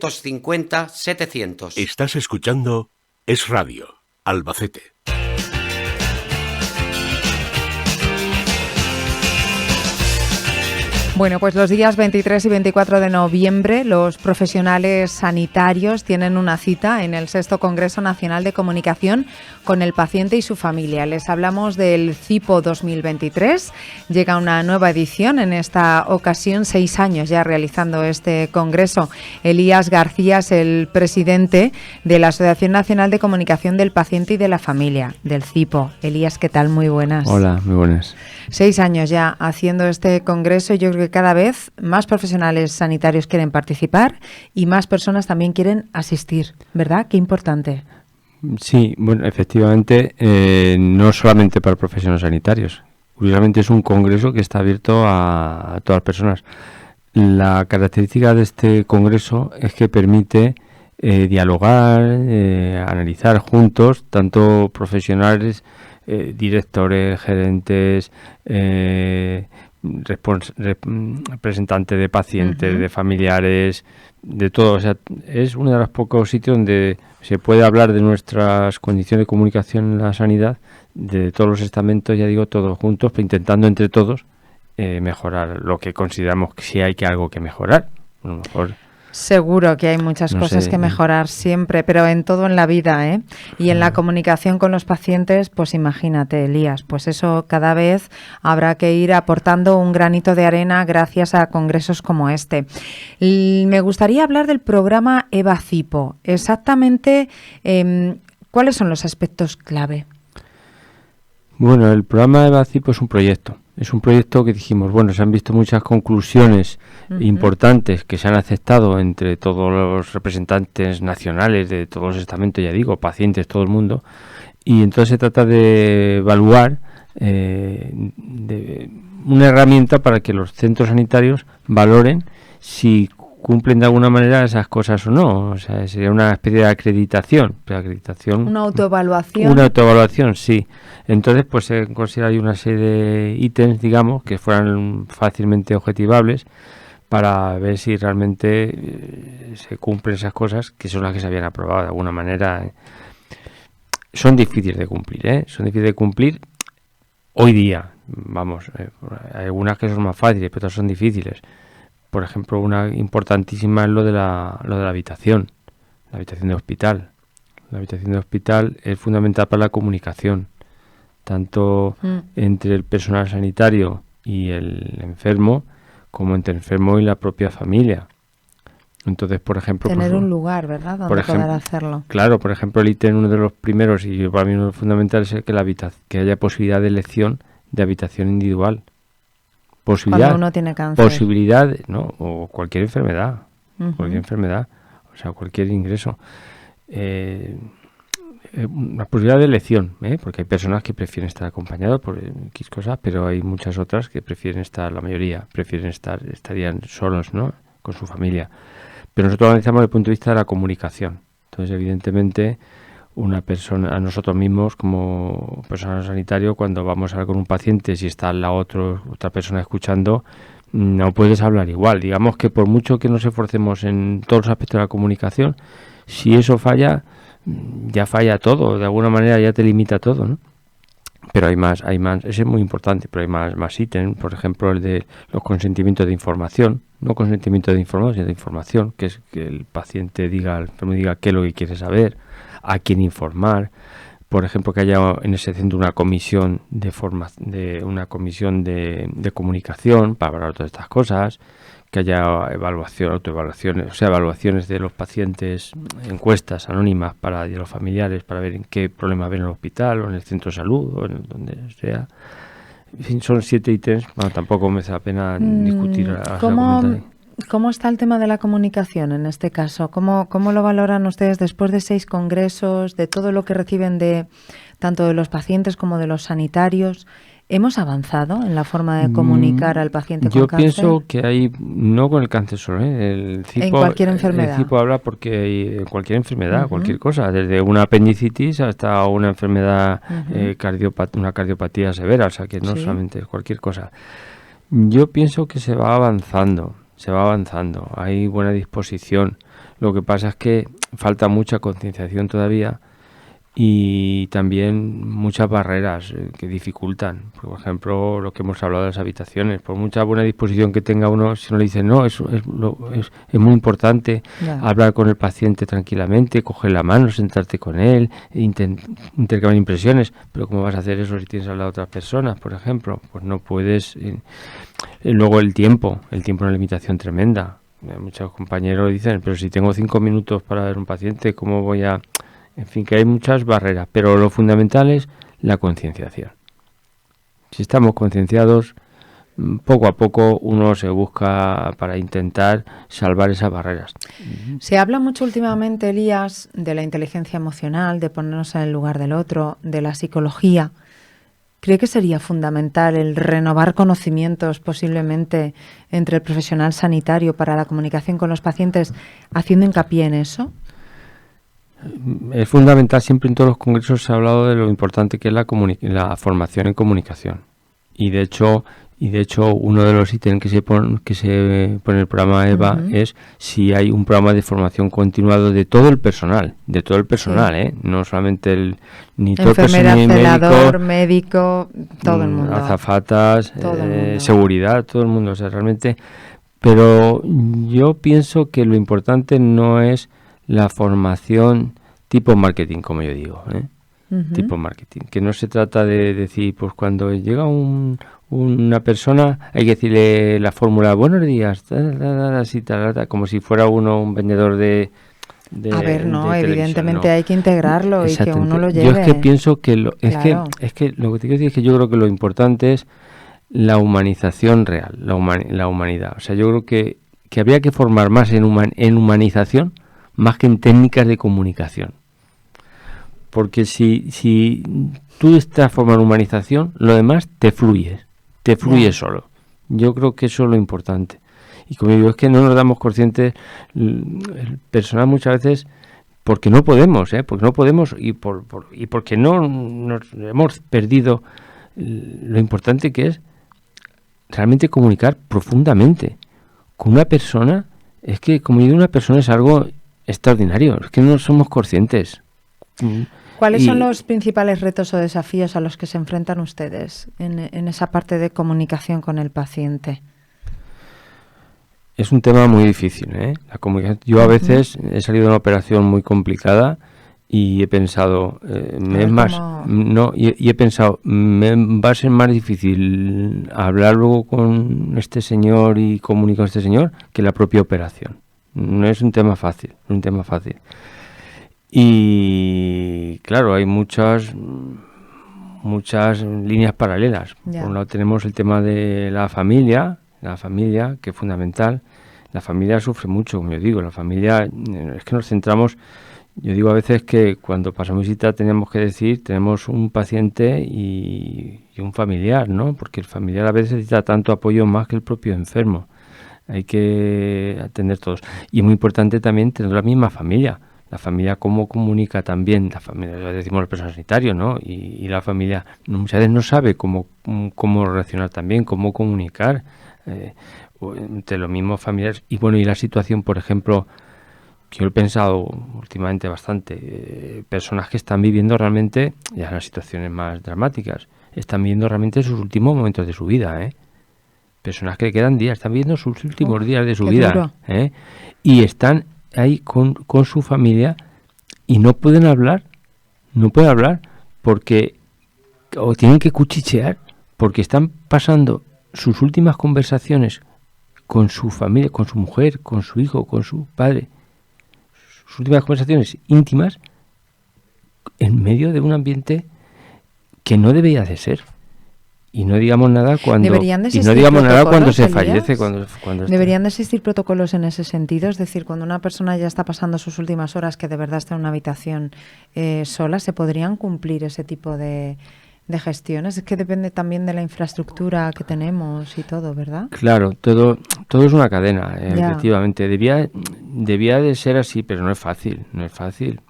950 700. Estás escuchando Es Radio, Albacete. Bueno, pues los días 23 y 24 de noviembre los profesionales sanitarios tienen una cita en el 6º Congreso Nacional de Comunicación con el paciente y su familia. Les hablamos del CIPO 2023. Llega una nueva edición, en esta ocasión 6 años ya realizando este congreso. Elías García es el presidente de la Asociación Nacional de Comunicación del Paciente y de la Familia, del CIPO. Elías, ¿qué tal? Muy buenas. Hola, muy buenas. 6 años ya haciendo este congreso. Yo creo que cada vez más profesionales sanitarios quieren participar y más personas también quieren asistir, ¿verdad? Qué importante. Sí, bueno, efectivamente, no solamente para profesionales sanitarios. Curiosamente es un congreso que está abierto a todas las personas. La característica de este congreso es que permite dialogar, analizar juntos, tanto profesionales, directores, gerentes, representantes de pacientes, de familiares, de todo. O sea, es uno de los pocos sitios donde se puede hablar de nuestras condiciones de comunicación en la sanidad, de todos los estamentos, ya digo, todos juntos, pero intentando entre todos mejorar lo que consideramos que sí hay algo que mejorar. A lo mejor seguro que hay muchas cosas que mejorar siempre, pero en todo en la vida, ¿eh? Y en la comunicación con los pacientes, pues imagínate, Elías, pues eso cada vez habrá que ir aportando un granito de arena gracias a congresos como este. Me gustaría hablar del programa EVA-CIPO. Exactamente, ¿cuáles son los aspectos clave? Bueno, el programa EVA-CIPO es un proyecto. Es un proyecto que dijimos, bueno, se han visto muchas conclusiones importantes que se han aceptado entre todos los representantes nacionales de todos los estamentos, ya digo, pacientes, todo el mundo, y entonces se trata de evaluar de una herramienta para que los centros sanitarios valoren si cumplen de alguna manera esas cosas o no. O sea, sería una especie de acreditación. Una autoevaluación. Una autoevaluación, sí. Entonces, pues se considera ahí una serie de ítems, digamos, que fueran fácilmente objetivables para ver si realmente se cumplen esas cosas que son las que se habían aprobado de alguna manera. Son difíciles de cumplir, ¿eh? Son difíciles de cumplir hoy día. Vamos, hay algunas que son más fáciles, pero otras son difíciles. Por ejemplo, una importantísima es lo de la habitación, la habitación de hospital. La habitación de hospital es fundamental para la comunicación, tanto entre el personal sanitario y el enfermo, como entre el enfermo y la propia familia. Entonces, por ejemplo... tener un lugar, ¿verdad?, donde poder hacerlo. Claro, por ejemplo, el ítem, uno de los primeros, y para mí uno de los fundamentales, es que haya posibilidad de elección de habitación individual. Cuando uno tiene cáncer. Posibilidad, ¿no? O cualquier enfermedad, o sea, cualquier ingreso. Una posibilidad de elección, porque hay personas que prefieren estar acompañados por X cosas, pero hay muchas otras que prefieren estar, la mayoría estarían solos, ¿no?, con su familia. Pero nosotros analizamos desde el punto de vista de la comunicación. Entonces, evidentemente, una persona, a nosotros mismos como personal sanitario, cuando vamos a hablar con un paciente, si está al lado otra persona escuchando, no puedes hablar igual. Digamos que por mucho que nos esforcemos en todos los aspectos de la comunicación, si eso falla, ya falla todo, de alguna manera ya te limita todo, ¿no? Pero hay más, ese es muy importante, pero hay más ítems, por ejemplo, el de los consentimientos de información, no consentimiento de información, sino de información, que es que el paciente diga, el enfermo diga qué es lo que quiere saber, a quién informar. Por ejemplo, que haya en ese centro una comisión de comunicación para hablar de todas estas cosas, que haya autoevaluaciones, o sea, evaluaciones de los pacientes, encuestas anónimas para los familiares para ver en qué problemas ven en el hospital o en el centro de salud o en donde sea. En fin, son 7 ítems. Bueno, tampoco merece la pena discutir. ¿Cómo está el tema de la comunicación en este caso? ¿Cómo lo valoran ustedes después de 6 congresos, de todo lo que reciben de tanto de los pacientes como de los sanitarios? ¿Hemos avanzado en la forma de comunicar al paciente con cáncer? Yo pienso que hay, no con el cáncer solo, el CIPO, en cualquier enfermedad. El CIPO habla porque hay cualquier enfermedad, cualquier cosa, desde una apendicitis hasta una enfermedad, una cardiopatía severa, o sea que no solamente es cualquier cosa. Yo pienso que se va avanzando, hay buena disposición. Lo que pasa es que falta mucha concienciación todavía y también muchas barreras que dificultan. Por ejemplo, lo que hemos hablado de las habitaciones. Por mucha buena disposición que tenga uno, si uno le dice, no, es muy importante hablar con el paciente tranquilamente, coger la mano, sentarte con él, intercambiar impresiones. Pero ¿cómo vas a hacer eso si tienes al lado a otras personas, por ejemplo? Pues no puedes. Luego el tiempo es una limitación tremenda. Muchos compañeros dicen, pero si tengo 5 minutos para ver un paciente, ¿cómo voy a...? En fin, que hay muchas barreras, pero lo fundamental es la concienciación. Si estamos concienciados, poco a poco uno se busca para intentar salvar esas barreras. Se habla mucho últimamente, Elías, de la inteligencia emocional, de ponernos en el lugar del otro, de la psicología. ¿Cree que sería fundamental el renovar conocimientos posiblemente entre el profesional sanitario para la comunicación con los pacientes, haciendo hincapié en eso? Es fundamental, siempre en todos los congresos se ha hablado de lo importante que es la formación en comunicación. Y de hecho uno de los ítems que se pone en el programa EVA es si hay un programa de formación continuado de todo el personal, sí. No solamente ni todo el personal médico, todo el mundo, azafatas, seguridad, todo el mundo, o sea, realmente. Pero yo pienso que lo importante no es la formación tipo marketing, como yo digo, tipo marketing, que no se trata de decir, pues cuando llega una persona hay que decirle la fórmula, buenos días, así, como si fuera uno un vendedor de a ver, no, evidentemente no. Hay que integrarlo y que uno lo lleve. Yo es que pienso que claro. es que lo que te quiero decir es que yo creo que lo importante es la humanización real, la humanidad. O sea, yo creo que habría que formar más en humanización más que en técnicas de comunicación. Porque si tú estás formando humanización, lo demás te fluye solo. Yo creo que eso es lo importante. Y como digo, es que no nos damos conscientes, el personal muchas veces, porque no podemos, y porque no nos hemos perdido lo importante que es realmente comunicar profundamente con una persona. Es que comunicar con una persona es algo extraordinario, es que no somos conscientes. ¿Cuáles son los principales retos o desafíos a los que se enfrentan ustedes en esa parte de comunicación con el paciente? Es un tema muy difícil, la comunicación. Yo a veces he salido de una operación muy complicada y he pensado, me va a ser más difícil hablar luego con este señor y comunicar con este señor que la propia operación. No es un tema fácil, Y claro, hay muchas líneas paralelas. Ya. Por un lado tenemos el tema de la familia, que es fundamental. La familia sufre mucho, como yo digo. La familia, es que nos centramos. Yo digo a veces que cuando pasamos visita tenemos que decir, tenemos un paciente y un familiar, ¿no? Porque el familiar a veces necesita tanto apoyo más que el propio enfermo. Hay que atender todos. Y es muy importante también tener la misma familia. La familia cómo comunica también, la familia, lo decimos los personal sanitario, ¿no? Y la familia muchas veces no sabe cómo reaccionar también, cómo comunicar entre los mismos familiares. Y bueno, y la situación, por ejemplo, que yo he pensado últimamente bastante, personas que están viviendo realmente, ya las situaciones más dramáticas, están viviendo realmente sus últimos momentos de su vida, Personas que le quedan días, están viviendo sus últimos días de su vida, y están ahí con su familia y no pueden hablar porque o tienen que cuchichear porque están pasando sus últimas conversaciones con su familia, con su mujer, con su hijo, con su padre, sus últimas conversaciones íntimas en medio de un ambiente que no debería de ser. Y no digamos nada cuando se fallece, cuando deberían de existir protocolos en ese sentido, es decir, cuando una persona ya está pasando sus últimas horas, que de verdad está en una habitación sola, ¿se podrían cumplir ese tipo de gestiones? Es que depende también de la infraestructura que tenemos y todo, ¿verdad? Claro, todo es una cadena, efectivamente. Debía de ser así, pero no es fácil.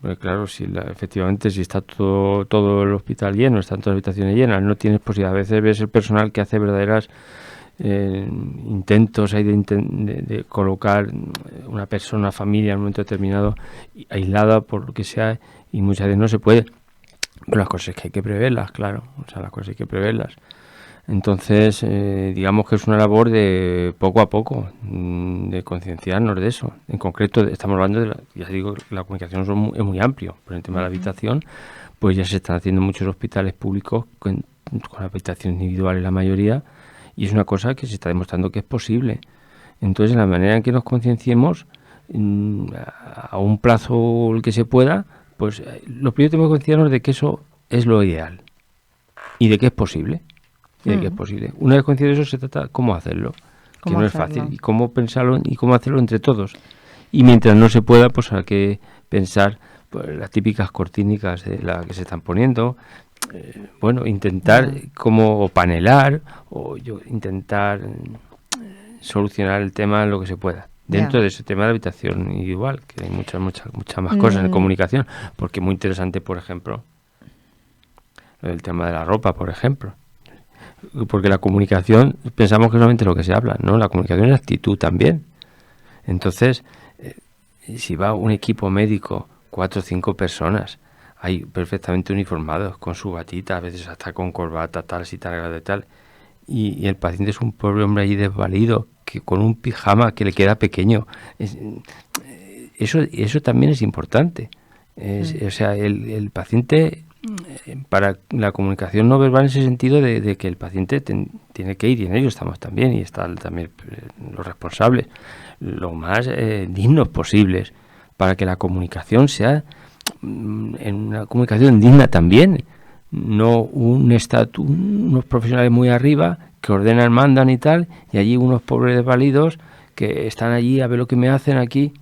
Porque claro, efectivamente, si está todo el hospital lleno, están todas las habitaciones llenas, no tienes posibilidad. A veces ves el personal que hace verdaderas intentos ahí de colocar una persona, una familia en un momento determinado aislada por lo que sea, y muchas veces no se puede. Pero las cosas es que hay que preverlas, claro, o sea, las cosas hay que preverlas. Entonces, digamos que es una labor de poco a poco, de concienciarnos de eso. En concreto, estamos hablando ya digo, la comunicación es muy amplio. Por el tema de la habitación, pues ya se están haciendo muchos hospitales públicos con habitaciones individuales la mayoría, y es una cosa que se está demostrando que es posible. Entonces, en la manera en que nos concienciemos, a un plazo el que se pueda, pues lo primero tenemos que concienciarnos de que eso es lo ideal y de que es posible. Una vez concienciado eso, se trata cómo hacerlo, que no es fácil, y cómo pensarlo y cómo hacerlo entre todos. Y mientras no se pueda, pues hay que pensar las típicas cortínicas de la que se están poniendo, intentar como panelar intentar solucionar el tema en lo que se pueda. Dentro de ese tema de habitación individual, que hay muchas más cosas en comunicación, porque es muy interesante, por ejemplo, el tema de la ropa, por ejemplo. Porque la comunicación, pensamos que solamente lo que se habla, ¿no? La comunicación es actitud también. Entonces, si va un equipo médico, 4 o 5 personas, hay perfectamente uniformados, con su batita, a veces hasta con corbata, tal, si tal, de tal, y el paciente es un pobre hombre allí desvalido, que con un pijama que le queda pequeño. Eso también es importante. O sea, el paciente, para la comunicación no verbal, en ese sentido de que el paciente tiene que ir, y en ello estamos también, y están también los responsables, lo más dignos posibles, para que la comunicación sea en una comunicación digna también, no unos profesionales muy arriba que ordenan, mandan y tal, y allí unos pobres desvalidos que están allí a ver lo que me hacen aquí.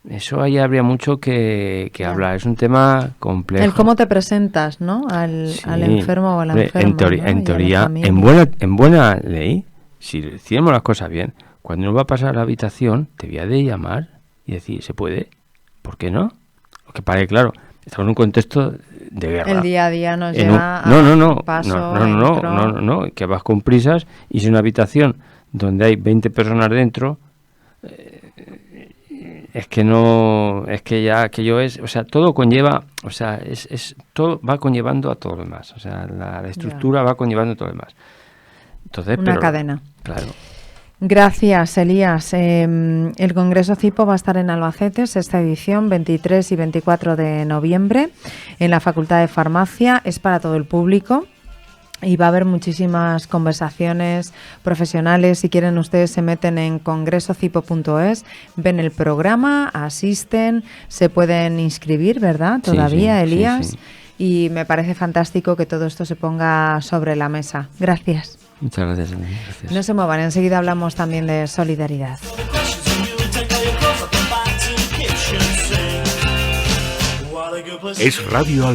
Eso ahí habría mucho que hablar. Es un tema complejo. El cómo te presentas, ¿no? Al enfermo o a la enferma. En teoría, en buena ley, si hiciéramos las cosas bien, cuando uno va a pasar a la habitación, te voy a de llamar y decir, ¿se puede? ¿Por qué no? Porque para que, claro, estamos en un contexto de guerra. El día a día nos lleva a paso. No, que vas con prisas, y si es una habitación donde hay 20 personas dentro, todo conlleva, o sea, es todo va conllevando a todo lo demás, o sea, la estructura va conllevando a todo lo demás. Entonces, una cadena. Claro. Gracias, Elías. El Congreso CIPO va a estar en Albacete, sexta edición, 23 y 24 de noviembre, en la Facultad de Farmacia. Es para todo el público y va a haber muchísimas conversaciones profesionales. Si quieren, ustedes se meten en congresocipo.es, ven el programa, asisten, se pueden inscribir, ¿verdad? Todavía, sí, Elías. Sí. Y me parece fantástico que todo esto se ponga sobre la mesa. Gracias. Muchas gracias. Gracias. No se muevan, enseguida hablamos también de solidaridad. Es Radio